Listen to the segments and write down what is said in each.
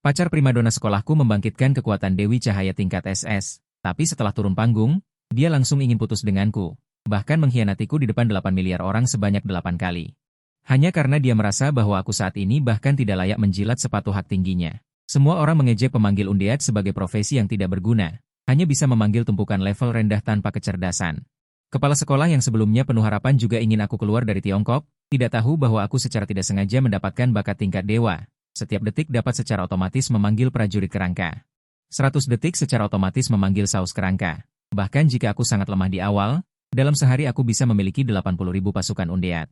Pacar primadona sekolahku membangkitkan kekuatan Dewi Cahaya tingkat SS, tapi setelah turun panggung, dia langsung ingin putus denganku, bahkan mengkhianatiku di depan 8 miliar orang sebanyak 8 kali. Hanya karena dia merasa bahwa aku saat ini bahkan tidak layak menjilat sepatu hak tingginya. Semua orang mengejek pemanggil undiat sebagai profesi yang tidak berguna, hanya bisa memanggil tumpukan level rendah tanpa kecerdasan. Kepala sekolah yang sebelumnya penuh harapan juga ingin aku keluar dari Tiongkok, tidak tahu bahwa aku secara tidak sengaja mendapatkan bakat tingkat dewa. Setiap detik dapat secara otomatis memanggil prajurit kerangka. 100 detik secara otomatis memanggil saus kerangka. Bahkan jika aku sangat lemah di awal, dalam sehari aku bisa memiliki 80.000 pasukan undiat.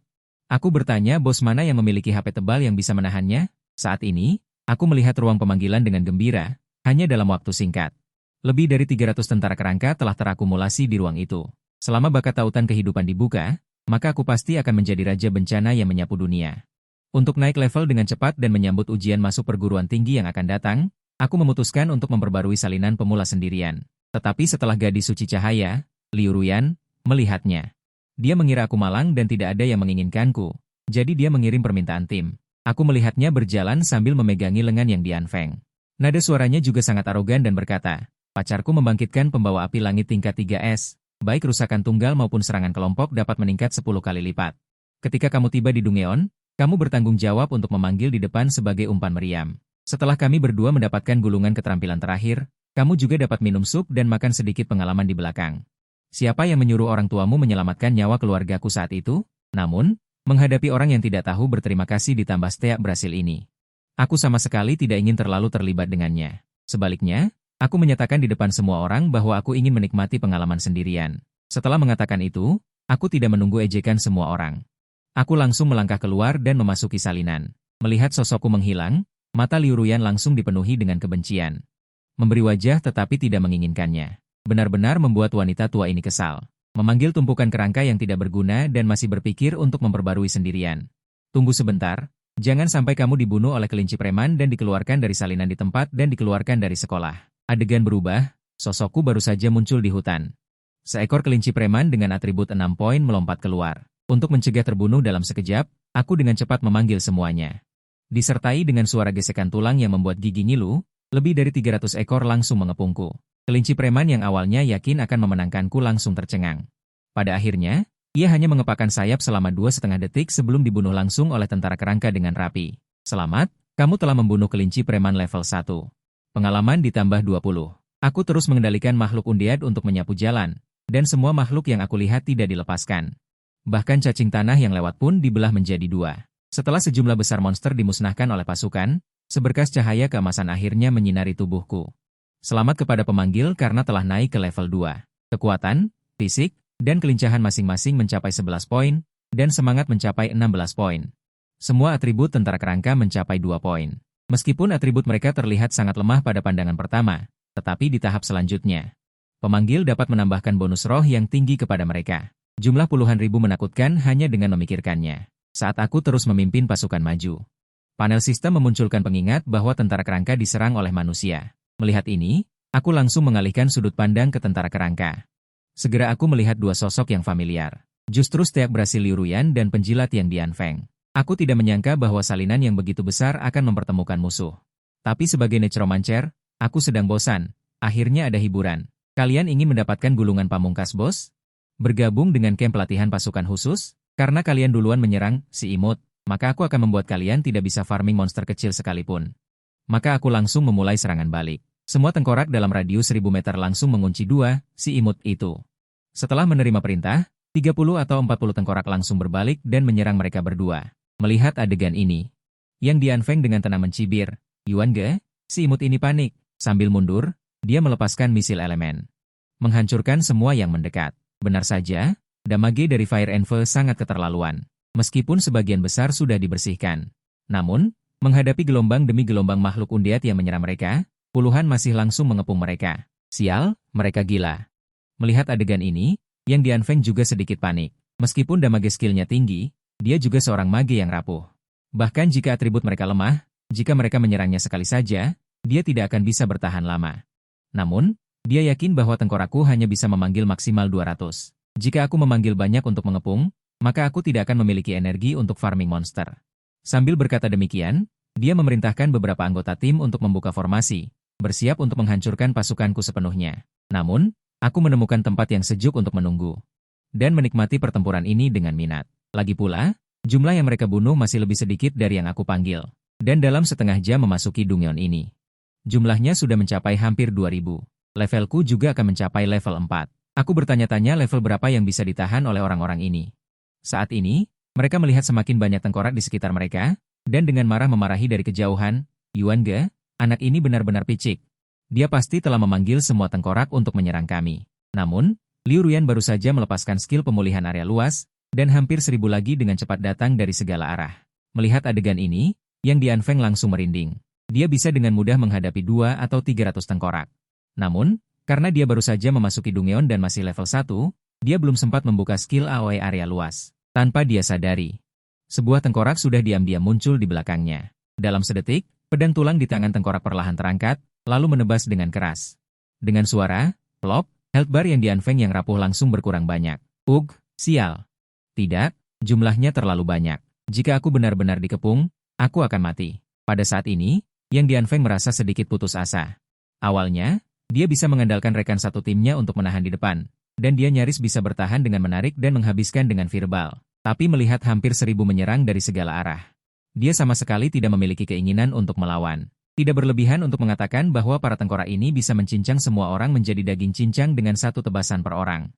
Aku bertanya bos mana yang memiliki HP tebal yang bisa menahannya. Saat ini, aku melihat ruang pemanggilan dengan gembira, hanya dalam waktu singkat. Lebih dari 300 tentara kerangka telah terakumulasi di ruang itu. Selama bakat tautan kehidupan dibuka, maka aku pasti akan menjadi raja bencana yang menyapu dunia. Untuk naik level dengan cepat dan menyambut ujian masuk perguruan tinggi yang akan datang, aku memutuskan untuk memperbarui salinan pemula sendirian. Tetapi setelah gadis suci cahaya, Liu Ruyan, melihatnya. Dia mengira aku malang dan tidak ada yang menginginkanku, jadi dia mengirim permintaan tim. Aku melihatnya berjalan sambil memegangi lengan yang dianfeng. Nada suaranya juga sangat arogan dan berkata, pacarku membangkitkan pembawa api langit tingkat 3S, baik kerusakan tunggal maupun serangan kelompok dapat meningkat 10 kali lipat. Ketika kamu tiba di Dungeon, kamu bertanggung jawab untuk memanggil di depan sebagai umpan meriam. Setelah kami berdua mendapatkan gulungan keterampilan terakhir, kamu juga dapat minum sup dan makan sedikit pengalaman di belakang. Siapa yang menyuruh orang tuamu menyelamatkan nyawa keluargaku saat itu? Namun, menghadapi orang yang tidak tahu berterima kasih ditambah steak berhasil ini. Aku sama sekali tidak ingin terlalu terlibat dengannya. Sebaliknya, aku menyatakan di depan semua orang bahwa aku ingin menikmati pengalaman sendirian. Setelah mengatakan itu, aku tidak menunggu ejekan semua orang. Aku langsung melangkah keluar dan memasuki salinan. Melihat sosokku menghilang, mata Liu Ruyan langsung dipenuhi dengan kebencian. Memberi wajah tetapi tidak menginginkannya. Benar-benar membuat wanita tua ini kesal. Memanggil tumpukan kerangka yang tidak berguna dan masih berpikir untuk memperbarui sendirian. Tunggu sebentar, jangan sampai kamu dibunuh oleh kelinci preman dan dikeluarkan dari salinan di tempat dan dikeluarkan dari sekolah. Adegan berubah, sosokku baru saja muncul di hutan. Seekor kelinci preman dengan atribut 6 poin melompat keluar. Untuk mencegah terbunuh dalam sekejap, aku dengan cepat memanggil semuanya. Disertai dengan suara gesekan tulang yang membuat gigi ngilu, lebih dari 300 ekor langsung mengepungku. Kelinci preman yang awalnya yakin akan memenangkanku langsung tercengang. Pada akhirnya, ia hanya mengepakkan sayap selama 2,5 detik sebelum dibunuh langsung oleh tentara kerangka dengan rapi. Selamat, kamu telah membunuh kelinci preman level 1. Pengalaman ditambah 20. Aku terus mengendalikan makhluk undead untuk menyapu jalan, dan semua makhluk yang aku lihat tidak dilepaskan. Bahkan cacing tanah yang lewat pun dibelah menjadi 2. Setelah sejumlah besar monster dimusnahkan oleh pasukan, seberkas cahaya keemasan akhirnya menyinari tubuhku. Selamat kepada pemanggil karena telah naik ke level 2. Kekuatan, fisik, dan kelincahan masing-masing mencapai 11 poin, dan semangat mencapai 16 poin. Semua atribut tentara kerangka mencapai 2 poin. Meskipun atribut mereka terlihat sangat lemah pada pandangan pertama, tetapi di tahap selanjutnya, pemanggil dapat menambahkan bonus roh yang tinggi kepada mereka. Jumlah puluhan ribu menakutkan hanya dengan memikirkannya. Saat aku terus memimpin pasukan maju, panel sistem memunculkan pengingat bahwa tentara kerangka diserang oleh manusia. Melihat ini, aku langsung mengalihkan sudut pandang ke tentara kerangka. Segera aku melihat 2 sosok yang familiar. Justru steak berhasil Liu Ruyan dan penjilat yang dianfeng. Aku tidak menyangka bahwa salinan yang begitu besar akan mempertemukan musuh. Tapi sebagai necromancer, aku sedang bosan. Akhirnya ada hiburan. Kalian ingin mendapatkan gulungan pamungkas bos? Bergabung dengan camp pelatihan pasukan khusus? Karena kalian duluan menyerang si imut, maka aku akan membuat kalian tidak bisa farming monster kecil sekalipun. Maka aku langsung memulai serangan balik. Semua tengkorak dalam radius 1000 meter langsung mengunci 2, si imut itu. Setelah menerima perintah, 30 atau 40 tengkorak langsung berbalik dan menyerang mereka berdua. Melihat adegan ini, yang dianfeng dengan tenang mencibir, Yuan Ge, si imut ini panik. Sambil mundur, dia melepaskan misil elemen. Menghancurkan semua yang mendekat. Benar saja, damage dari Fire Enve sangat keterlaluan. Meskipun sebagian besar sudah dibersihkan. Namun, menghadapi gelombang demi gelombang makhluk undead yang menyerang mereka, puluhan masih langsung mengepung mereka. Sial, mereka gila. Melihat adegan ini, yang dianfeng juga sedikit panik. Meskipun damage skillnya tinggi, dia juga seorang mage yang rapuh. Bahkan jika atribut mereka lemah, jika mereka menyerangnya sekali saja, dia tidak akan bisa bertahan lama. Namun, dia yakin bahwa tengkorakku hanya bisa memanggil maksimal 200. Jika aku memanggil banyak untuk mengepung, maka aku tidak akan memiliki energi untuk farming monster. Sambil berkata demikian, Dia memerintahkan beberapa anggota tim untuk membuka formasi, bersiap untuk menghancurkan pasukanku sepenuhnya. Namun, aku menemukan tempat yang sejuk untuk menunggu dan menikmati pertempuran ini dengan minat. Lagi pula, jumlah yang mereka bunuh masih lebih sedikit dari yang aku panggil. Dan dalam setengah jam memasuki Dungyeon ini, jumlahnya sudah mencapai hampir 2000. Levelku juga akan mencapai level 4. Aku bertanya-tanya level berapa yang bisa ditahan oleh orang-orang ini. Saat ini, mereka melihat semakin banyak tengkorak di sekitar mereka, dan dengan marah memarahi dari kejauhan, Yuan Ge, anak ini benar-benar picik. Dia pasti telah memanggil semua tengkorak untuk menyerang kami. Namun, Liu Ruyan baru saja melepaskan skill pemulihan area luas, dan hampir 1000 lagi dengan cepat datang dari segala arah. Melihat adegan ini, Yang Dianfeng langsung merinding. Dia bisa dengan mudah menghadapi 2 atau 300 tengkorak. Namun, karena dia baru saja memasuki Dungyeon dan masih level 1, dia belum sempat membuka skill AOE area luas. Tanpa dia sadari, sebuah tengkorak sudah diam-diam muncul di belakangnya. Dalam sedetik, pedang tulang di tangan tengkorak perlahan terangkat, lalu menebas dengan keras. Dengan suara, plop, health bar Yang Dianfeng yang rapuh langsung berkurang banyak. Sial. Tidak, jumlahnya terlalu banyak. Jika aku benar-benar dikepung, aku akan mati. Pada saat ini, Yang Dianfeng merasa sedikit putus asa. Awalnya, dia bisa mengandalkan rekan satu timnya untuk menahan di depan, dan dia nyaris bisa bertahan dengan menarik dan menghabiskan dengan verbal. Tapi melihat hampir 1000 menyerang dari segala arah, dia sama sekali tidak memiliki keinginan untuk melawan. Tidak berlebihan untuk mengatakan bahwa para tengkorak ini bisa mencincang semua orang menjadi daging cincang dengan satu tebasan per orang.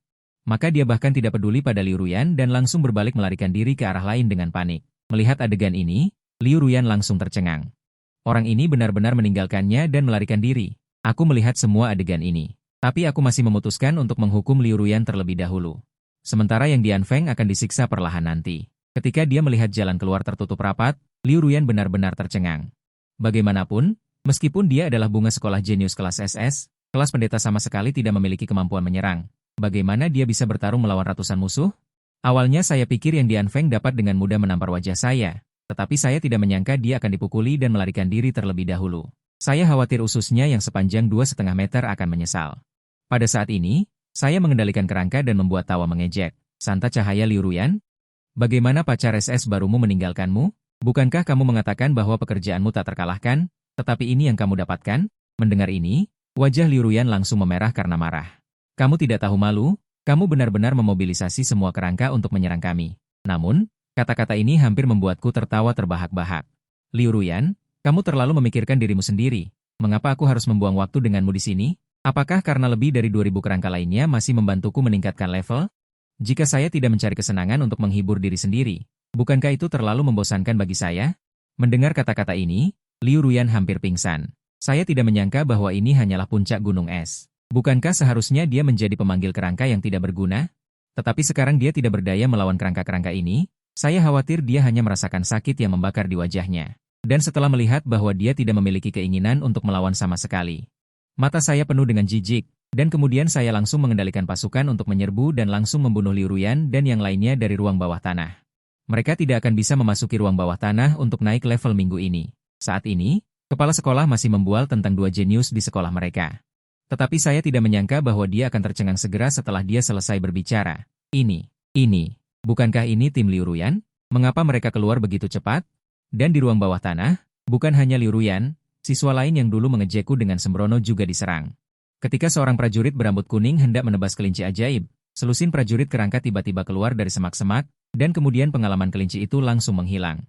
Maka dia bahkan tidak peduli pada Liu Ruyan dan langsung berbalik melarikan diri ke arah lain dengan panik. Melihat adegan ini, Liu Ruyan langsung tercengang. Orang ini benar-benar meninggalkannya dan melarikan diri. Aku melihat semua adegan ini. Tapi aku masih memutuskan untuk menghukum Liu Ruyan terlebih dahulu. Sementara Yang Dianfeng akan disiksa perlahan nanti. Ketika dia melihat jalan keluar tertutup rapat, Liu Ruyan benar-benar tercengang. Bagaimanapun, meskipun dia adalah bunga sekolah jenius kelas SS, kelas pendeta sama sekali tidak memiliki kemampuan menyerang. Bagaimana dia bisa bertarung melawan ratusan musuh? Awalnya saya pikir Yang Dianfeng dapat dengan mudah menampar wajah saya, tetapi saya tidak menyangka dia akan dipukuli dan melarikan diri terlebih dahulu. Saya khawatir ususnya yang sepanjang 2,5 meter akan menyesal. Pada saat ini, saya mengendalikan kerangka dan membuat tawa mengejek. Santa cahaya Liu Ruyan? Bagaimana pacar SS barumu meninggalkanmu? Bukankah kamu mengatakan bahwa pekerjaanmu tak terkalahkan, tetapi ini yang kamu dapatkan? Mendengar ini, wajah Liu Ruyan langsung memerah karena marah. Kamu tidak tahu malu? Kamu benar-benar memobilisasi semua kerangka untuk menyerang kami. Namun, kata-kata ini hampir membuatku tertawa terbahak-bahak. Liu Ruyan, kamu terlalu memikirkan dirimu sendiri. Mengapa aku harus membuang waktu denganmu di sini? Apakah karena lebih dari 2000 kerangka lainnya masih membantuku meningkatkan level? Jika saya tidak mencari kesenangan untuk menghibur diri sendiri, bukankah itu terlalu membosankan bagi saya? Mendengar kata-kata ini, Liu Ruyan hampir pingsan. Saya tidak menyangka bahwa ini hanyalah puncak gunung es. Bukankah seharusnya dia menjadi pemanggil kerangka yang tidak berguna? Tetapi sekarang dia tidak berdaya melawan kerangka-kerangka ini, saya khawatir dia hanya merasakan sakit yang membakar di wajahnya. Dan setelah melihat bahwa dia tidak memiliki keinginan untuk melawan sama sekali, mata saya penuh dengan jijik, dan kemudian saya langsung mengendalikan pasukan untuk menyerbu dan langsung membunuh Liu Ruyan dan yang lainnya dari ruang bawah tanah. Mereka tidak akan bisa memasuki ruang bawah tanah untuk naik level minggu ini. Saat ini, kepala sekolah masih membual tentang 2 jenius di sekolah mereka. Tetapi saya tidak menyangka bahwa dia akan tercengang segera setelah dia selesai berbicara. Bukankah ini tim Liu Ruyan? Mengapa mereka keluar begitu cepat? Dan di ruang bawah tanah, bukan hanya Liu Ruyan, siswa lain yang dulu mengejekku dengan sembrono juga diserang. Ketika seorang prajurit berambut kuning hendak menebas kelinci ajaib, selusin prajurit kerangka tiba-tiba keluar dari semak-semak, dan kemudian pengalaman kelinci itu langsung menghilang.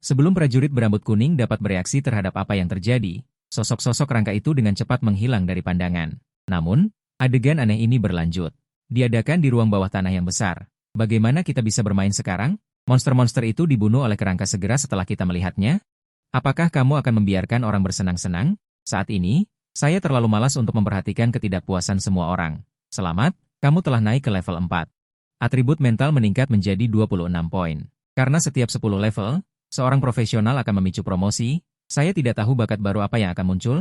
Sebelum prajurit berambut kuning dapat bereaksi terhadap apa yang terjadi, sosok-sosok kerangka itu dengan cepat menghilang dari pandangan. Namun, adegan aneh ini berlanjut. Diadakan di ruang bawah tanah yang besar. Bagaimana kita bisa bermain sekarang? Monster-monster itu dibunuh oleh kerangka segera setelah kita melihatnya? Apakah kamu akan membiarkan orang bersenang-senang? Saat ini, saya terlalu malas untuk memperhatikan ketidakpuasan semua orang. Selamat, kamu telah naik ke level 4. Atribut mental meningkat menjadi 26 poin. Karena setiap 10 level, seorang profesional akan memicu promosi, saya tidak tahu bakat baru apa yang akan muncul.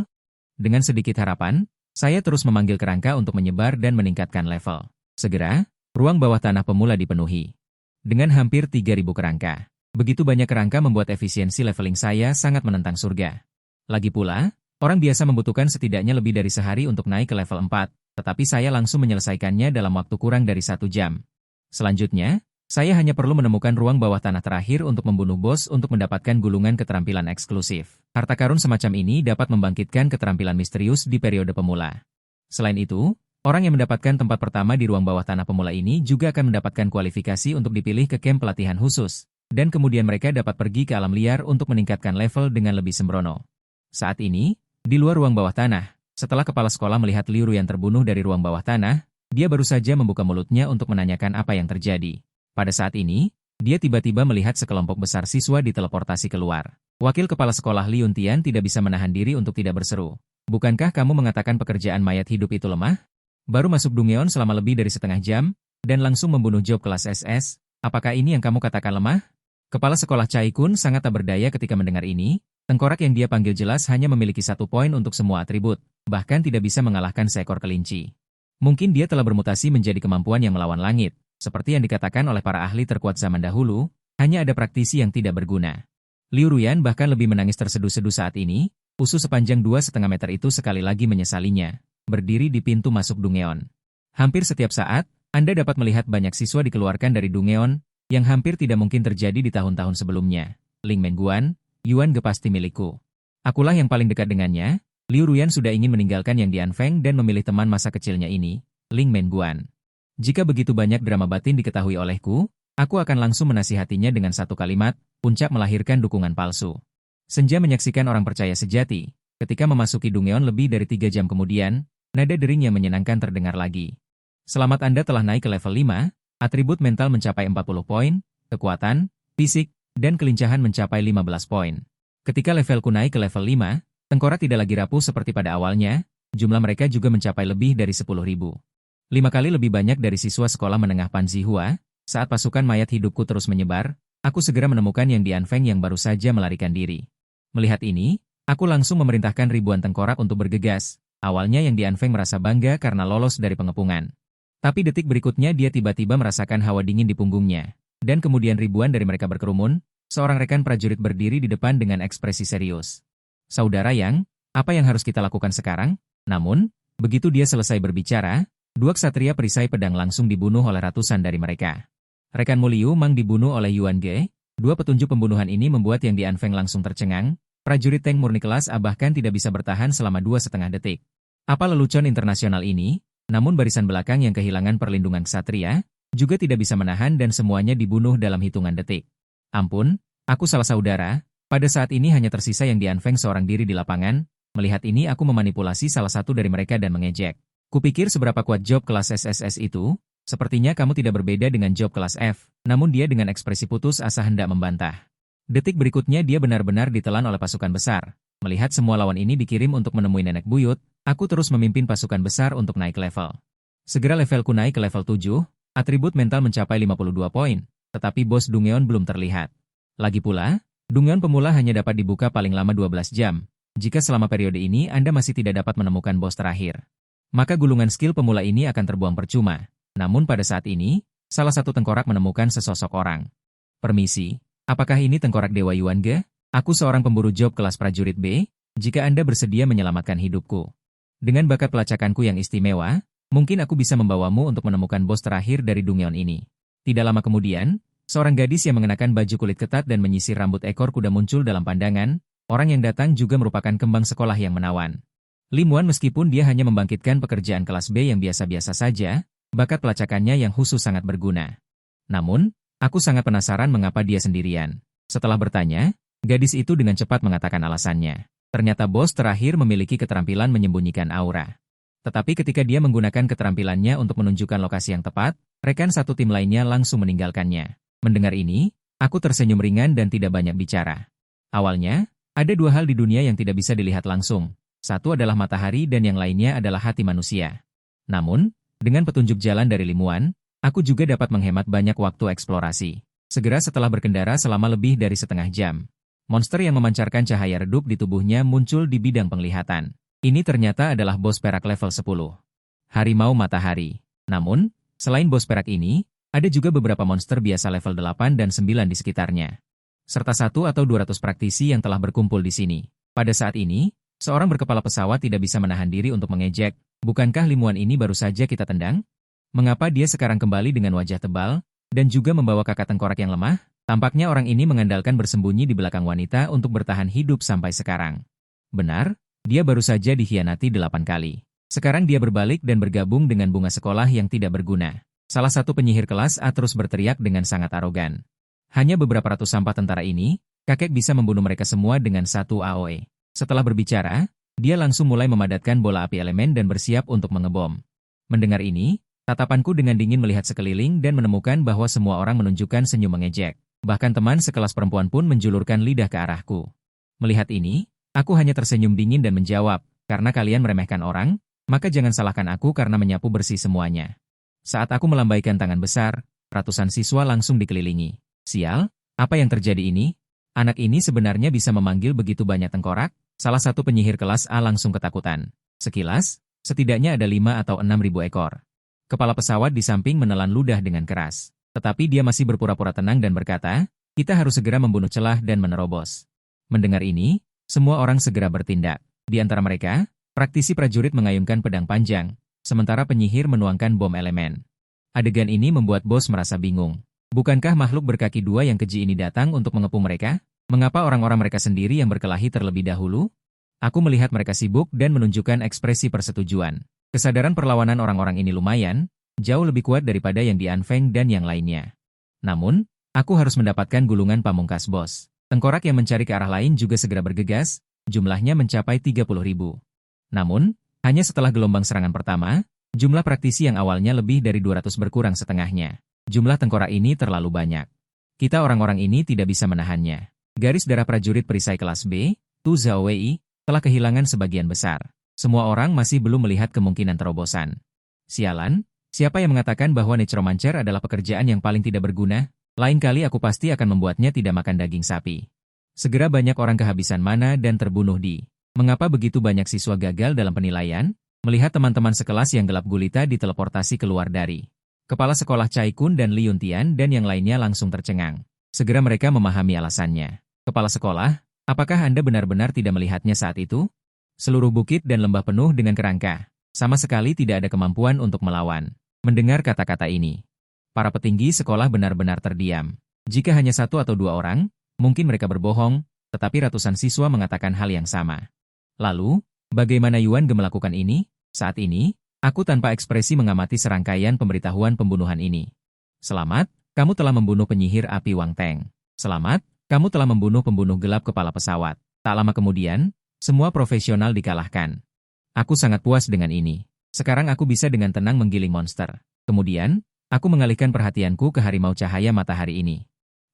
Dengan sedikit harapan, saya terus memanggil kerangka untuk menyebar dan meningkatkan level. Segera, ruang bawah tanah pemula dipenuhi dengan hampir 3000 kerangka. Begitu banyak kerangka membuat efisiensi leveling saya sangat menentang surga. Lagi pula, orang biasa membutuhkan setidaknya lebih dari sehari untuk naik ke level 4, tetapi saya langsung menyelesaikannya dalam waktu kurang dari 1 jam. Selanjutnya, Saya hanya perlu menemukan ruang bawah tanah terakhir untuk membunuh bos untuk mendapatkan gulungan keterampilan eksklusif. Harta karun semacam ini dapat membangkitkan keterampilan misterius di periode pemula. Selain itu, orang yang mendapatkan tempat pertama di ruang bawah tanah pemula ini juga akan mendapatkan kualifikasi untuk dipilih ke camp pelatihan khusus, dan kemudian mereka dapat pergi ke alam liar untuk meningkatkan level dengan lebih sembrono. Saat ini, di luar ruang bawah tanah, setelah kepala sekolah melihat Liu Ruyan terbunuh dari ruang bawah tanah, dia baru saja membuka mulutnya untuk menanyakan apa yang terjadi. Pada saat ini, dia tiba-tiba melihat sekelompok besar siswa diteleportasi keluar. Wakil kepala sekolah Liun Tian tidak bisa menahan diri untuk tidak berseru. Bukankah kamu mengatakan pekerjaan mayat hidup itu lemah? Baru masuk Dungeon selama lebih dari setengah jam, dan langsung membunuh job kelas SS, apakah ini yang kamu katakan lemah? Kepala sekolah Cai Kun sangat tak berdaya ketika mendengar ini. Tengkorak yang dia panggil jelas hanya memiliki 1 poin untuk semua atribut, bahkan tidak bisa mengalahkan seekor kelinci. Mungkin dia telah bermutasi menjadi kemampuan yang melawan langit. Seperti yang dikatakan oleh para ahli terkuat zaman dahulu, hanya ada praktisi yang tidak berguna. Liu Ruyan bahkan lebih menangis terseduh-seduh saat ini, usus sepanjang 2,5 meter itu sekali lagi menyesalinya, berdiri di pintu masuk Dungeon. Hampir setiap saat, Anda dapat melihat banyak siswa dikeluarkan dari Dungeon, yang hampir tidak mungkin terjadi di tahun-tahun sebelumnya. Ling Menguan, Yuan Ge pasti milikku. Akulah yang paling dekat dengannya. Liu Ruyan sudah ingin meninggalkan Yang Dianfeng dan memilih teman masa kecilnya ini, Ling Menguan. Jika begitu banyak drama batin diketahui olehku, aku akan langsung menasihatinya dengan 1 kalimat, puncak melahirkan dukungan palsu. Senja menyaksikan orang percaya sejati. Ketika memasuki Dungeon lebih dari 3 jam kemudian, nada dering yang menyenangkan terdengar lagi. Selamat Anda telah naik ke level 5, atribut mental mencapai 40 poin, kekuatan, fisik, dan kelincahan mencapai 15 poin. Ketika levelku naik ke level 5, tengkorak tidak lagi rapuh seperti pada awalnya, jumlah mereka juga mencapai lebih dari 10.000. 5 kali lebih banyak dari siswa sekolah menengah Panzihua. Saat pasukan mayat hidupku terus menyebar, aku segera menemukan Yang Dianfeng yang baru saja melarikan diri. Melihat ini, aku langsung memerintahkan ribuan tengkorak untuk bergegas. Awalnya Yang Dianfeng merasa bangga karena lolos dari pengepungan. Tapi detik berikutnya dia tiba-tiba merasakan hawa dingin di punggungnya. Dan kemudian ribuan dari mereka berkerumun, seorang rekan prajurit berdiri di depan dengan ekspresi serius. Saudara Yang, apa yang harus kita lakukan sekarang? Namun, begitu dia selesai berbicara, 2 ksatria perisai pedang langsung dibunuh oleh ratusan dari mereka. Rekanmu Liu Mang dibunuh oleh Yuan Ge. 2 petunjuk pembunuhan ini membuat Yang Dianfeng langsung tercengang. Prajurit tank murni kelas A bahkan tidak bisa bertahan selama 2,5 detik. Apa lelucon internasional ini? Namun barisan belakang yang kehilangan perlindungan ksatria juga tidak bisa menahan dan semuanya dibunuh dalam hitungan detik. Ampun, aku salah saudara. Pada saat ini hanya tersisa Yang Dianfeng seorang diri di lapangan. Melihat ini aku memanipulasi salah satu dari mereka dan mengejek. Kupikir seberapa kuat job kelas SSS itu, sepertinya kamu tidak berbeda dengan job kelas F, namun dia dengan ekspresi putus asa hendak membantah. Detik berikutnya dia benar-benar ditelan oleh pasukan besar. Melihat semua lawan ini dikirim untuk menemui nenek buyut, aku terus memimpin pasukan besar untuk naik level. Segera levelku naik ke level 7, atribut mental mencapai 52 poin, tetapi bos Dungeon belum terlihat. Lagi pula, Dungeon pemula hanya dapat dibuka paling lama 12 jam. Jika selama periode ini Anda masih tidak dapat menemukan bos terakhir, maka gulungan skill pemula ini akan terbuang percuma. Namun pada saat ini, salah satu tengkorak menemukan sesosok orang. Permisi, apakah ini tengkorak Dewa Yuan Ge? Aku seorang pemburu job kelas prajurit B, jika Anda bersedia menyelamatkan hidupku. Dengan bakat pelacakanku yang istimewa, mungkin aku bisa membawamu untuk menemukan bos terakhir dari Dungeon ini. Tidak lama kemudian, seorang gadis yang mengenakan baju kulit ketat dan menyisir rambut ekor kuda muncul dalam pandangan. Orang yang datang juga merupakan kembang sekolah yang menawan. Lim Wan meskipun dia hanya membangkitkan pekerjaan kelas B yang biasa-biasa saja, bakat pelacakannya yang khusus sangat berguna. Namun, aku sangat penasaran mengapa dia sendirian. Setelah bertanya, gadis itu dengan cepat mengatakan alasannya. Ternyata bos terakhir memiliki keterampilan menyembunyikan aura. Tetapi ketika dia menggunakan keterampilannya untuk menunjukkan lokasi yang tepat, rekan satu tim lainnya langsung meninggalkannya. Mendengar ini, aku tersenyum ringan dan tidak banyak bicara. Awalnya, ada 2 hal di dunia yang tidak bisa dilihat langsung. Satu adalah matahari dan yang lainnya adalah hati manusia. Namun, dengan petunjuk jalan dari Lim Wan, aku juga dapat menghemat banyak waktu eksplorasi. Segera setelah berkendara selama lebih dari setengah jam, monster yang memancarkan cahaya redup di tubuhnya muncul di bidang penglihatan. Ini ternyata adalah bos perak level 10. Harimau matahari. Namun, selain bos perak ini, ada juga beberapa monster biasa level 8 dan 9 di sekitarnya. Serta 1 atau 200 praktisi yang telah berkumpul di sini. Pada saat ini, seorang berkepala pesawat tidak bisa menahan diri untuk mengejek, bukankah Lim Wan ini baru saja kita tendang? Mengapa dia sekarang kembali dengan wajah tebal, Dan juga membawa kakak tengkorak yang lemah, tampaknya orang ini mengandalkan bersembunyi di belakang wanita untuk bertahan hidup sampai sekarang. Benar, dia baru saja dikhianati 8 kali. Sekarang dia berbalik dan bergabung dengan bunga sekolah yang tidak berguna. Salah satu penyihir kelas A terus berteriak dengan sangat arogan. Hanya beberapa ratus sampah tentara ini, kakek bisa membunuh mereka semua dengan satu AOE. Setelah berbicara, dia langsung mulai memadatkan bola api elemen dan bersiap untuk mengebom. Mendengar ini, tatapanku dengan dingin melihat sekeliling dan menemukan bahwa semua orang menunjukkan senyum mengejek. Bahkan teman sekelas perempuan pun menjulurkan lidah ke arahku. Melihat ini, aku hanya tersenyum dingin dan menjawab, karena kalian meremehkan orang, maka jangan salahkan aku karena menyapu bersih semuanya. Saat aku melambaikan tangan besar, ratusan siswa langsung dikelilingi. Sial, apa yang terjadi ini? Anak ini sebenarnya bisa memanggil begitu banyak tengkorak? Salah satu penyihir kelas A langsung ketakutan. Sekilas, setidaknya ada 5 atau 6 ribu ekor. Kepala pesawat di samping menelan ludah dengan keras. Tetapi dia masih berpura-pura tenang dan berkata, kita harus segera membunuh celah dan menerobos. Mendengar ini, semua orang segera bertindak. Di antara mereka, praktisi prajurit mengayunkan pedang panjang, sementara penyihir menuangkan bom elemen. Adegan ini membuat bos merasa bingung. Bukankah makhluk berkaki dua yang keji ini datang untuk mengepung mereka? Mengapa orang-orang mereka sendiri yang berkelahi terlebih dahulu? Aku melihat mereka sibuk dan menunjukkan ekspresi persetujuan. Kesadaran perlawanan orang-orang ini lumayan, jauh lebih kuat daripada yang di Anfeng dan yang lainnya. Namun, aku harus mendapatkan gulungan pamungkas bos. Tengkorak yang mencari ke arah lain juga segera bergegas, jumlahnya mencapai 30 ribu. Namun, hanya setelah gelombang serangan pertama, jumlah praktisi yang awalnya lebih dari 200 berkurang setengahnya. Jumlah tengkorak ini terlalu banyak. Kita orang-orang ini tidak bisa menahannya. Garis darah prajurit perisai kelas B, Tu Zhao Wei, telah kehilangan sebagian besar. Semua orang masih belum melihat kemungkinan terobosan. Sialan, siapa yang mengatakan bahwa necromancer adalah pekerjaan yang paling tidak berguna? Lain kali aku pasti akan membuatnya tidak makan daging sapi. Segera banyak orang kehabisan mana dan terbunuh di. Mengapa begitu banyak siswa gagal dalam penilaian? Melihat teman-teman sekelas yang gelap gulita diteleportasi keluar dari. Kepala sekolah Cai Kun dan Liun Tian dan yang lainnya langsung tercengang. Segera mereka memahami alasannya. Kepala sekolah, apakah Anda benar-benar tidak melihatnya saat itu? Seluruh bukit dan lembah penuh dengan kerangka. Sama sekali tidak ada kemampuan untuk melawan. Mendengar kata-kata ini, para petinggi sekolah benar-benar terdiam. Jika hanya satu atau dua orang, mungkin mereka berbohong, tetapi ratusan siswa mengatakan hal yang sama. Lalu, bagaimana Yuan Ge melakukan ini? Saat ini, aku tanpa ekspresi mengamati serangkaian pemberitahuan pembunuhan ini. Selamat, kamu telah membunuh penyihir api Wang Teng. Selamat, kamu telah membunuh pembunuh gelap kepala pesawat. Tak lama kemudian, semua profesional dikalahkan. Aku sangat puas dengan ini. Sekarang aku bisa dengan tenang menggiling monster. Kemudian, aku mengalihkan perhatianku ke harimau cahaya matahari ini.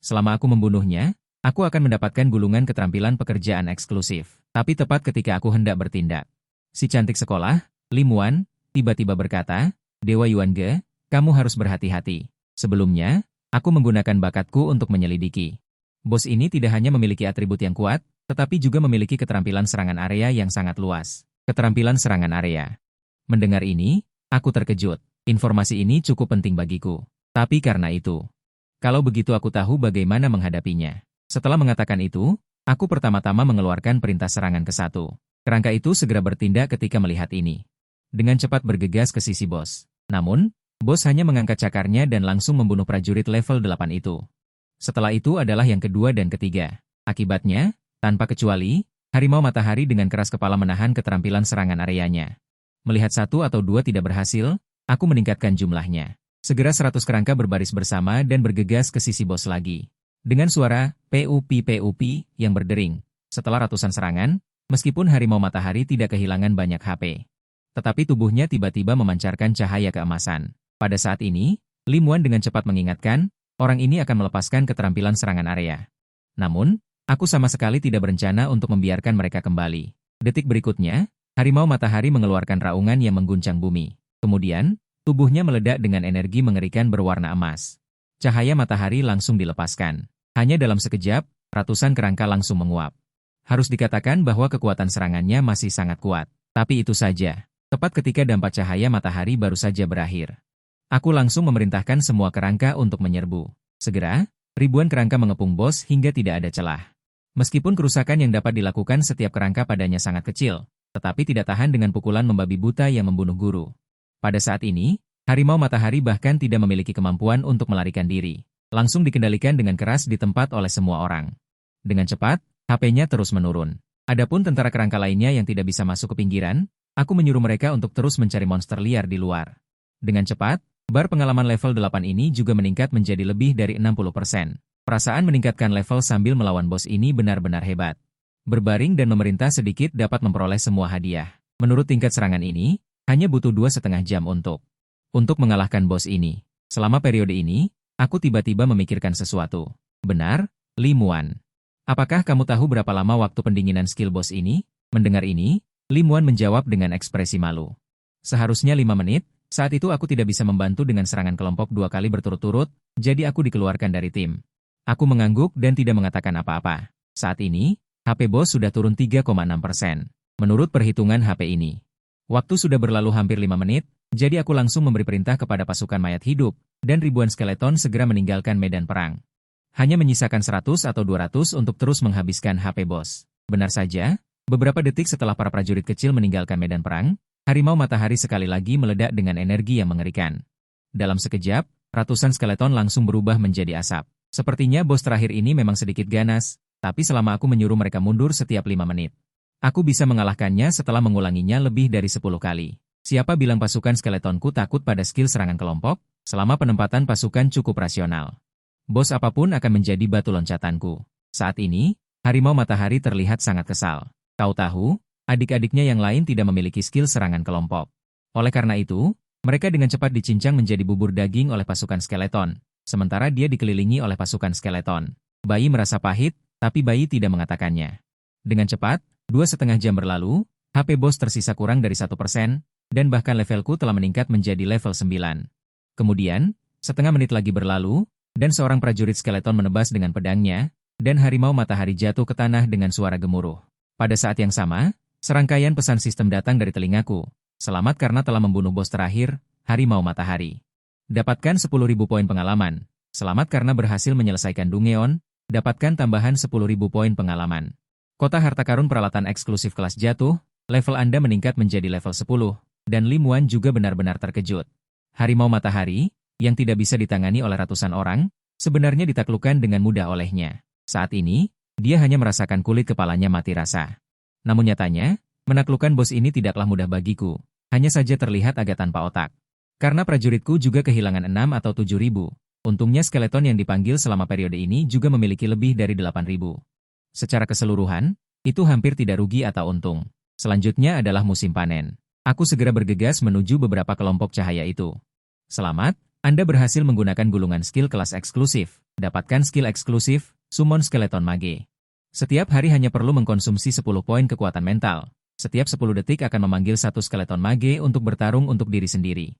Selama aku membunuhnya, aku akan mendapatkan gulungan keterampilan pekerjaan eksklusif. Tapi tepat ketika aku hendak bertindak, si cantik sekolah, Lim Wan, tiba-tiba berkata, Dewa Yuan Ge, kamu harus berhati-hati. Sebelumnya, aku menggunakan bakatku untuk menyelidiki. Bos ini tidak hanya memiliki atribut yang kuat, tetapi juga memiliki keterampilan serangan area yang sangat luas. Keterampilan serangan area. Mendengar ini, aku terkejut. Informasi ini cukup penting bagiku. Tapi karena itu, kalau begitu aku tahu bagaimana menghadapinya. Setelah mengatakan itu, aku pertama-tama mengeluarkan perintah serangan ke-1. Kerangka itu segera bertindak ketika melihat ini. Dengan cepat bergegas ke sisi bos. Namun, bos hanya mengangkat cakarnya dan langsung membunuh prajurit level 8 itu. Setelah itu adalah yang kedua dan ketiga. Akibatnya, tanpa kecuali, harimau matahari dengan keras kepala menahan keterampilan serangan areanya. Melihat satu atau dua tidak berhasil, aku meningkatkan jumlahnya. Segera 100 kerangka berbaris bersama dan bergegas ke sisi bos lagi. Dengan suara PUP yang berdering. Setelah ratusan serangan, meskipun harimau matahari tidak kehilangan banyak HP. Tetapi tubuhnya tiba-tiba memancarkan cahaya keemasan. Pada saat ini, Lim Wan dengan cepat mengingatkan, orang ini akan melepaskan keterampilan serangan area. Namun, aku sama sekali tidak berencana untuk membiarkan mereka kembali. Detik berikutnya, harimau matahari mengeluarkan raungan yang mengguncang bumi. Kemudian, tubuhnya meledak dengan energi mengerikan berwarna emas. Cahaya matahari langsung dilepaskan. Hanya dalam sekejap, ratusan kerangka langsung menguap. Harus dikatakan bahwa kekuatan serangannya masih sangat kuat. Tapi itu saja. Tepat ketika dampak cahaya matahari baru saja berakhir. Aku langsung memerintahkan semua kerangka untuk menyerbu. Segera, ribuan kerangka mengepung bos hingga tidak ada celah. Meskipun kerusakan yang dapat dilakukan setiap kerangka padanya sangat kecil, tetapi tidak tahan dengan pukulan membabi buta yang membunuh guru. Pada saat ini, Harimau matahari bahkan tidak memiliki kemampuan untuk melarikan diri. Langsung dikendalikan dengan keras di tempat oleh semua orang. Dengan cepat, HP-nya terus menurun. Adapun tentara kerangka lainnya yang tidak bisa masuk ke pinggiran, aku menyuruh mereka untuk terus mencari monster liar di luar. Dengan cepat, bar pengalaman level 8 ini juga meningkat menjadi lebih dari 60%. Perasaan meningkatkan level sambil melawan bos ini benar-benar hebat. Berbaring dan memerintah sedikit dapat memperoleh semua hadiah. Menurut tingkat serangan ini, hanya butuh 2,5 jam untuk mengalahkan bos ini. Selama periode ini, aku tiba-tiba memikirkan sesuatu. Benar, Li Muan. Apakah kamu tahu berapa lama waktu pendinginan skill bos ini? Mendengar ini, Li Muan menjawab dengan ekspresi malu. Seharusnya 5 menit, saat itu aku tidak bisa membantu dengan serangan kelompok 2 kali berturut-turut, jadi aku dikeluarkan dari tim. Aku mengangguk dan tidak mengatakan apa-apa. Saat ini, HP bos sudah turun 3,6%. Menurut perhitungan HP ini. Waktu sudah berlalu hampir 5 menit, jadi aku langsung memberi perintah kepada pasukan mayat hidup, dan ribuan skeleton segera meninggalkan medan perang. Hanya menyisakan 100 atau 200 untuk terus menghabiskan HP bos. Benar saja, beberapa detik setelah para prajurit kecil meninggalkan medan perang, harimau matahari sekali lagi meledak dengan energi yang mengerikan. Dalam sekejap, ratusan skeleton langsung berubah menjadi asap. Sepertinya bos terakhir ini memang sedikit ganas, tapi selama aku menyuruh mereka mundur setiap 5 menit. Aku bisa mengalahkannya setelah mengulanginya lebih dari 10 kali. Siapa bilang pasukan skeletonku takut pada skill serangan kelompok? Selama penempatan pasukan cukup rasional. Bos apapun akan menjadi batu loncatanku. Saat ini, harimau matahari terlihat sangat kesal. Kau tahu, adik-adiknya yang lain tidak memiliki skill serangan kelompok. Oleh karena itu, mereka dengan cepat dicincang menjadi bubur daging oleh pasukan skeleton, sementara dia dikelilingi oleh pasukan skeleton. Bayi merasa pahit, tapi bayi tidak mengatakannya. Dengan cepat, 2,5 jam berlalu, HP bos tersisa kurang dari 1%, dan bahkan levelku telah meningkat menjadi level 9. Kemudian, setengah menit lagi berlalu, dan seorang prajurit skeleton menebas dengan pedangnya, dan harimau matahari jatuh ke tanah dengan suara gemuruh. Pada saat yang sama, serangkaian pesan sistem datang dari telingaku. Selamat karena telah membunuh bos terakhir, harimau matahari. Dapatkan 10.000 poin pengalaman. Selamat karena berhasil menyelesaikan Dungeon, dapatkan tambahan 10.000 poin pengalaman. Kota harta karun peralatan eksklusif kelas jatuh, level Anda meningkat menjadi level 10, dan Li Muan juga benar-benar terkejut. Harimau matahari, yang tidak bisa ditangani oleh ratusan orang, sebenarnya ditaklukkan dengan mudah olehnya. Saat ini, dia hanya merasakan kulit kepalanya mati rasa. Namun nyatanya, menaklukkan bos ini tidaklah mudah bagiku, hanya saja terlihat agak tanpa otak. Karena prajuritku juga kehilangan 6 atau 7.000, untungnya skeleton yang dipanggil selama periode ini juga memiliki lebih dari 8.000. Secara keseluruhan, itu hampir tidak rugi atau untung. Selanjutnya adalah musim panen. Aku segera bergegas menuju beberapa kelompok cahaya itu. Selamat, Anda berhasil menggunakan gulungan skill kelas eksklusif. Dapatkan skill eksklusif, Summon Skeleton Mage. Setiap hari hanya perlu mengkonsumsi 10 poin kekuatan mental. Setiap 10 detik akan memanggil satu skeleton mage untuk bertarung untuk diri sendiri.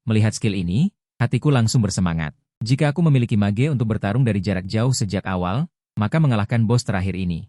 Melihat skill ini, hatiku langsung bersemangat. Jika aku memiliki mage untuk bertarung dari jarak jauh sejak awal, maka mengalahkan bos terakhir ini.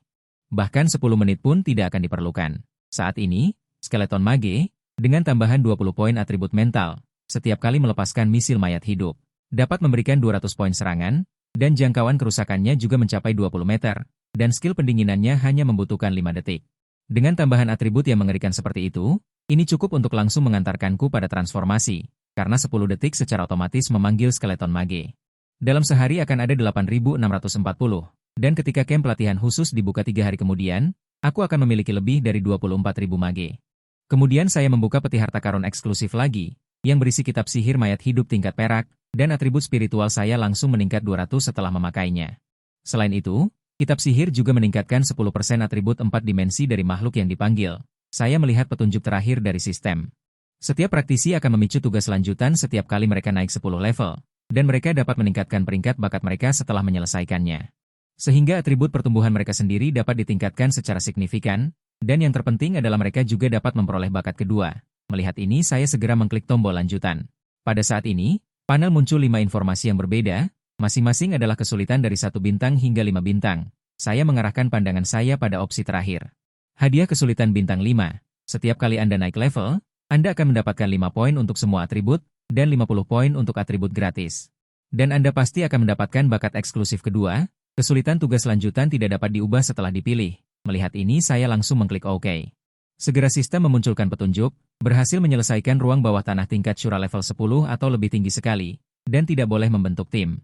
Bahkan 10 menit pun tidak akan diperlukan. Saat ini, skeleton mage, dengan tambahan 20 poin atribut mental, setiap kali melepaskan misil mayat hidup, dapat memberikan 200 poin serangan, dan jangkauan kerusakannya juga mencapai 20 meter, dan skill pendinginannya hanya membutuhkan 5 detik. Dengan tambahan atribut yang mengerikan seperti itu, ini cukup untuk langsung mengantarkanku pada transformasi, karena 10 detik secara otomatis memanggil skeleton mage. Dalam sehari akan ada 8.640, dan ketika camp pelatihan khusus dibuka 3 hari kemudian, aku akan memiliki lebih dari 24.000 mage. Kemudian saya membuka peti harta karun eksklusif lagi, yang berisi kitab sihir mayat hidup tingkat perak, dan atribut spiritual saya langsung meningkat 200 setelah memakainya. Selain itu, kitab sihir juga meningkatkan 10% atribut 4 dimensi dari makhluk yang dipanggil. Saya melihat petunjuk terakhir dari sistem. Setiap praktisi akan memicu tugas lanjutan setiap kali mereka naik 10 level, dan mereka dapat meningkatkan peringkat bakat mereka setelah menyelesaikannya. Sehingga atribut pertumbuhan mereka sendiri dapat ditingkatkan secara signifikan, dan yang terpenting adalah mereka juga dapat memperoleh bakat kedua. Melihat ini saya segera mengklik tombol lanjutan. Pada saat ini, panel muncul 5 informasi yang berbeda, masing-masing adalah kesulitan dari 1 bintang hingga 5 bintang. Saya mengarahkan pandangan saya pada opsi terakhir. Hadiah kesulitan bintang 5. Setiap kali Anda naik level, Anda akan mendapatkan 5 poin untuk semua atribut, dan 50 poin untuk atribut gratis. Dan Anda pasti akan mendapatkan bakat eksklusif kedua. Kesulitan tugas lanjutan tidak dapat diubah setelah dipilih. Melihat ini saya langsung mengklik OK. Segera sistem memunculkan petunjuk, berhasil menyelesaikan ruang bawah tanah tingkat syura level 10 atau lebih tinggi sekali, dan tidak boleh membentuk tim.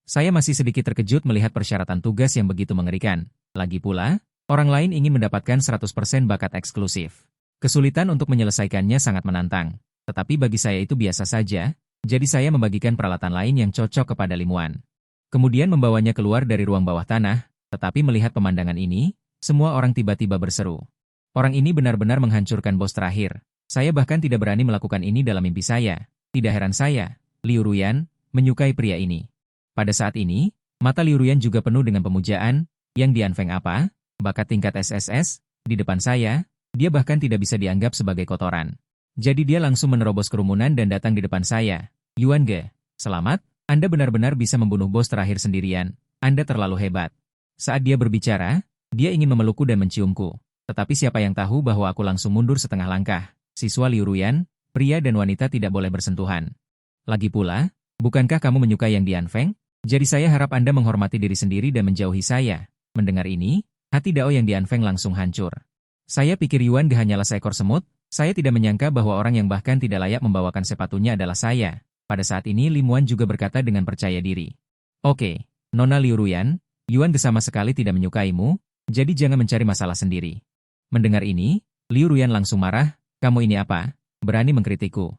Saya masih sedikit terkejut melihat persyaratan tugas yang begitu mengerikan. Lagi pula, orang lain ingin mendapatkan 100% bakat eksklusif. Kesulitan untuk menyelesaikannya sangat menantang. Tetapi bagi saya itu biasa saja, jadi saya membagikan peralatan lain yang cocok kepada Lim Wan. Kemudian membawanya keluar dari ruang bawah tanah, tetapi melihat pemandangan ini, semua orang tiba-tiba berseru. Orang ini benar-benar menghancurkan bos terakhir. Saya bahkan tidak berani melakukan ini dalam mimpi saya. Tidak heran saya, Liu Ruyan, menyukai pria ini. Pada saat ini, mata Liu Ruyan juga penuh dengan pemujaan, yang Dian Feng apa? Bakat tingkat SSS? Di depan saya, dia bahkan tidak bisa dianggap sebagai kotoran. Jadi dia langsung menerobos kerumunan dan datang di depan saya. Yuan Ge, selamat, Anda benar-benar bisa membunuh bos terakhir sendirian. Anda terlalu hebat. Saat dia berbicara, dia ingin memelukku dan menciumku. Tetapi siapa yang tahu bahwa aku langsung mundur setengah langkah. Siswa Liu Ruyan, pria dan wanita tidak boleh bersentuhan. Lagi pula, bukankah kamu menyukai yang Dian Feng? Jadi saya harap Anda menghormati diri sendiri dan menjauhi saya. Mendengar ini, hati Dao yang Dian Feng langsung hancur. Saya pikir Yuan Ge hanyalah seekor semut, saya tidak menyangka bahwa orang yang bahkan tidak layak membawakan sepatunya adalah saya. Pada saat ini Lim Wan juga berkata dengan percaya diri. Oke, Nona Liu Ruyan, Yuan Ge sama sekali tidak menyukaimu, jadi jangan mencari masalah sendiri. Mendengar ini, Liu Ruyan langsung marah, kamu ini apa? Berani mengkritikku.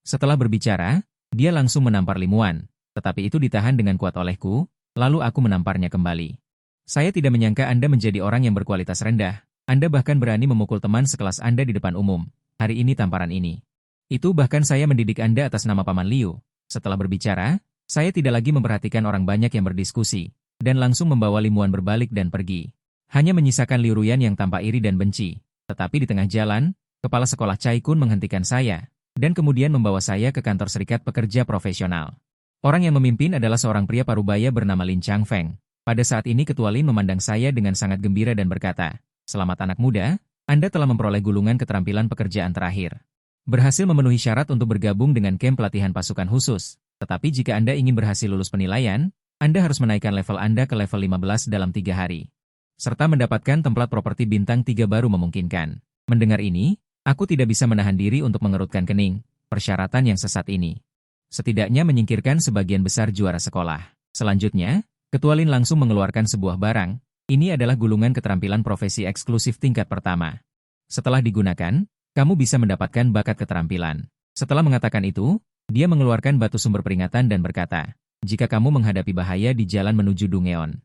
Setelah berbicara, dia langsung menampar Lim Wan. Tetapi itu ditahan dengan kuat olehku, lalu aku menamparnya kembali. Saya tidak menyangka Anda menjadi orang yang berkualitas rendah. Anda bahkan berani memukul teman sekelas Anda di depan umum. Hari ini tamparan ini. Itu bahkan saya mendidik Anda atas nama Paman Liu. Setelah berbicara, saya tidak lagi memperhatikan orang banyak yang berdiskusi, dan langsung membawa Lim Wan berbalik dan pergi. Hanya menyisakan Liu Ruyan yang tampak iri dan benci. Tetapi di tengah jalan, kepala sekolah Cai Kun menghentikan saya, dan kemudian membawa saya ke kantor serikat pekerja profesional. Orang yang memimpin adalah seorang pria parubaya bernama Lin Changfeng. Pada saat ini Ketua Lin memandang saya dengan sangat gembira dan berkata, "Selamat anak muda, Anda telah memperoleh gulungan keterampilan pekerjaan terakhir. Berhasil memenuhi syarat untuk bergabung dengan kamp pelatihan pasukan khusus. Tetapi jika Anda ingin berhasil lulus penilaian, Anda harus menaikkan level Anda ke level 15 dalam 3 hari. Serta mendapatkan tempat properti bintang 3 baru memungkinkan." Mendengar ini, aku tidak bisa menahan diri untuk mengerutkan kening. Persyaratan yang sesat ini setidaknya menyingkirkan sebagian besar juara sekolah. Selanjutnya, Ketua Lin langsung mengeluarkan sebuah barang. Ini adalah gulungan keterampilan profesi eksklusif tingkat pertama. Setelah digunakan, kamu bisa mendapatkan bakat keterampilan. Setelah mengatakan itu, dia mengeluarkan batu sumber peringatan dan berkata, "Jika kamu menghadapi bahaya di jalan menuju Dungeon,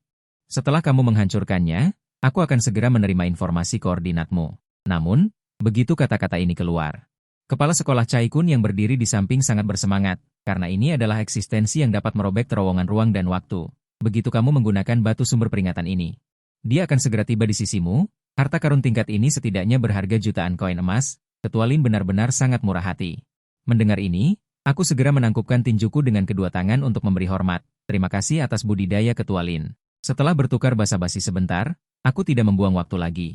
setelah kamu menghancurkannya, aku akan segera menerima informasi koordinatmu." Namun, begitu kata-kata ini keluar, kepala sekolah Cai Kun yang berdiri di samping sangat bersemangat, karena ini adalah eksistensi yang dapat merobek terowongan ruang dan waktu. Begitu kamu menggunakan batu sumber peringatan ini, dia akan segera tiba di sisimu. Harta karun tingkat ini setidaknya berharga jutaan koin emas. Ketua Lin benar-benar sangat murah hati. Mendengar ini, aku segera menangkupkan tinjuku dengan kedua tangan untuk memberi hormat. Terima kasih atas budidaya Ketua Lin. Setelah bertukar basa-basi sebentar, aku tidak membuang waktu lagi,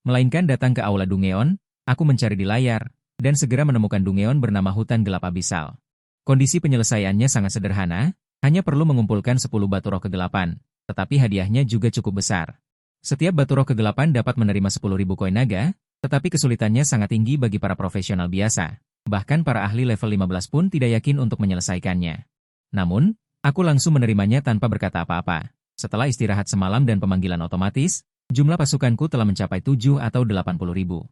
melainkan datang ke aula Dungeon. Aku mencari di layar, dan segera menemukan Dungeon bernama Hutan Gelap Abisal. Kondisi penyelesaiannya sangat sederhana, hanya perlu mengumpulkan 10 batu roh kegelapan, tetapi hadiahnya juga cukup besar. Setiap batu roh kegelapan dapat menerima 10.000 koin naga, tetapi kesulitannya sangat tinggi bagi para profesional biasa. Bahkan para ahli level 15 pun tidak yakin untuk menyelesaikannya. Namun, aku langsung menerimanya tanpa berkata apa-apa. Setelah istirahat semalam dan pemanggilan otomatis, jumlah pasukanku telah mencapai 7 atau 80.000.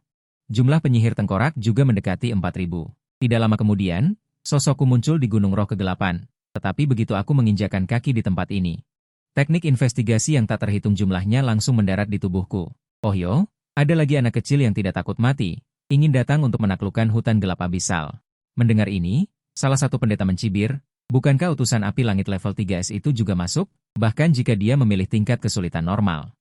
Jumlah penyihir tengkorak juga mendekati 4.000. Tidak lama kemudian, sosokku muncul di Gunung Roh Kegelapan, tetapi begitu aku menginjakan kaki di tempat ini, teknik investigasi yang tak terhitung jumlahnya langsung mendarat di tubuhku. Oh yo, ada lagi anak kecil yang tidak takut mati, ingin datang untuk menaklukkan hutan gelap abisal. Mendengar ini, salah satu pendeta mencibir, bukankah utusan api langit level 3S itu juga masuk, bahkan jika dia memilih tingkat kesulitan normal.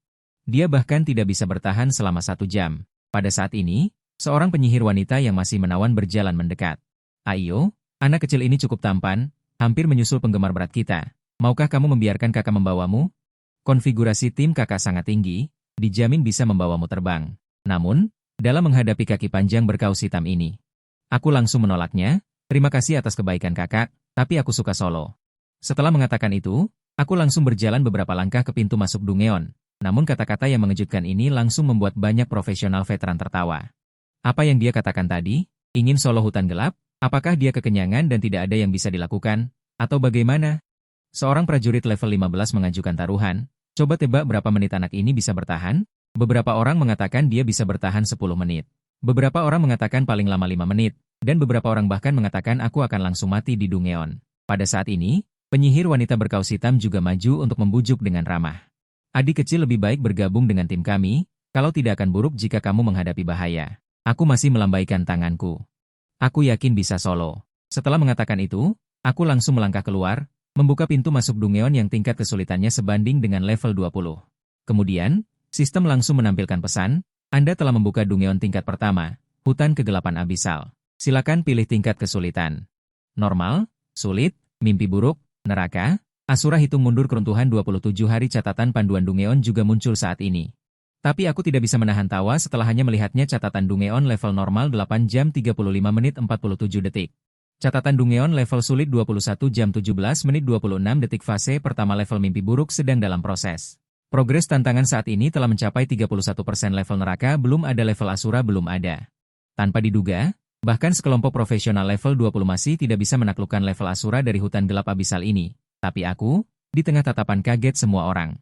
Dia bahkan tidak bisa bertahan selama 1 jam. Pada saat ini, seorang penyihir wanita yang masih menawan berjalan mendekat. "Ayo, anak kecil ini cukup tampan, hampir menyusul penggemar berat kita. Maukah kamu membiarkan kakak membawamu? Konfigurasi tim kakak sangat tinggi, dijamin bisa membawamu terbang. Namun, dalam menghadapi kaki panjang berkaus hitam ini, aku langsung menolaknya. Terima kasih atas kebaikan kakak, tapi aku suka solo." Setelah mengatakan itu, aku langsung berjalan beberapa langkah ke pintu masuk Dungeon. Namun kata-kata yang mengejutkan ini langsung membuat banyak profesional veteran tertawa. Apa yang dia katakan tadi? Ingin solo hutan gelap? Apakah dia kekenyangan dan tidak ada yang bisa dilakukan? Atau bagaimana? Seorang prajurit level 15 mengajukan taruhan. Coba tebak berapa menit anak ini bisa bertahan? Beberapa orang mengatakan dia bisa bertahan 10 menit. Beberapa orang mengatakan paling lama 5 menit. Dan beberapa orang bahkan mengatakan aku akan langsung mati di Dungeon. Pada saat ini, penyihir wanita berkaus hitam juga maju untuk membujuk dengan ramah. Adik kecil lebih baik bergabung dengan tim kami, kalau tidak akan buruk jika kamu menghadapi bahaya. Aku masih melambaikan tanganku. Aku yakin bisa solo. Setelah mengatakan itu, aku langsung melangkah keluar, membuka pintu masuk Dungeon yang tingkat kesulitannya sebanding dengan level 20. Kemudian, sistem langsung menampilkan pesan, Anda telah membuka Dungeon tingkat pertama, Hutan Kegelapan Abisal. Silakan pilih tingkat kesulitan. Normal, sulit, mimpi buruk, neraka, Asura hitung mundur keruntuhan 27 hari catatan panduan Dungeon juga muncul saat ini. Tapi aku tidak bisa menahan tawa setelah hanya melihatnya catatan Dungeon level normal 8 jam 35 menit 47 detik. Catatan Dungeon level sulit 21 jam 17 menit 26 detik fase pertama level mimpi buruk sedang dalam proses. Progres tantangan saat ini telah mencapai 31% level neraka belum ada level Asura belum ada. Tanpa diduga, bahkan sekelompok profesional level 20 masih tidak bisa menaklukkan level Asura dari hutan gelap abisal ini. Tapi aku, di tengah tatapan kaget semua orang,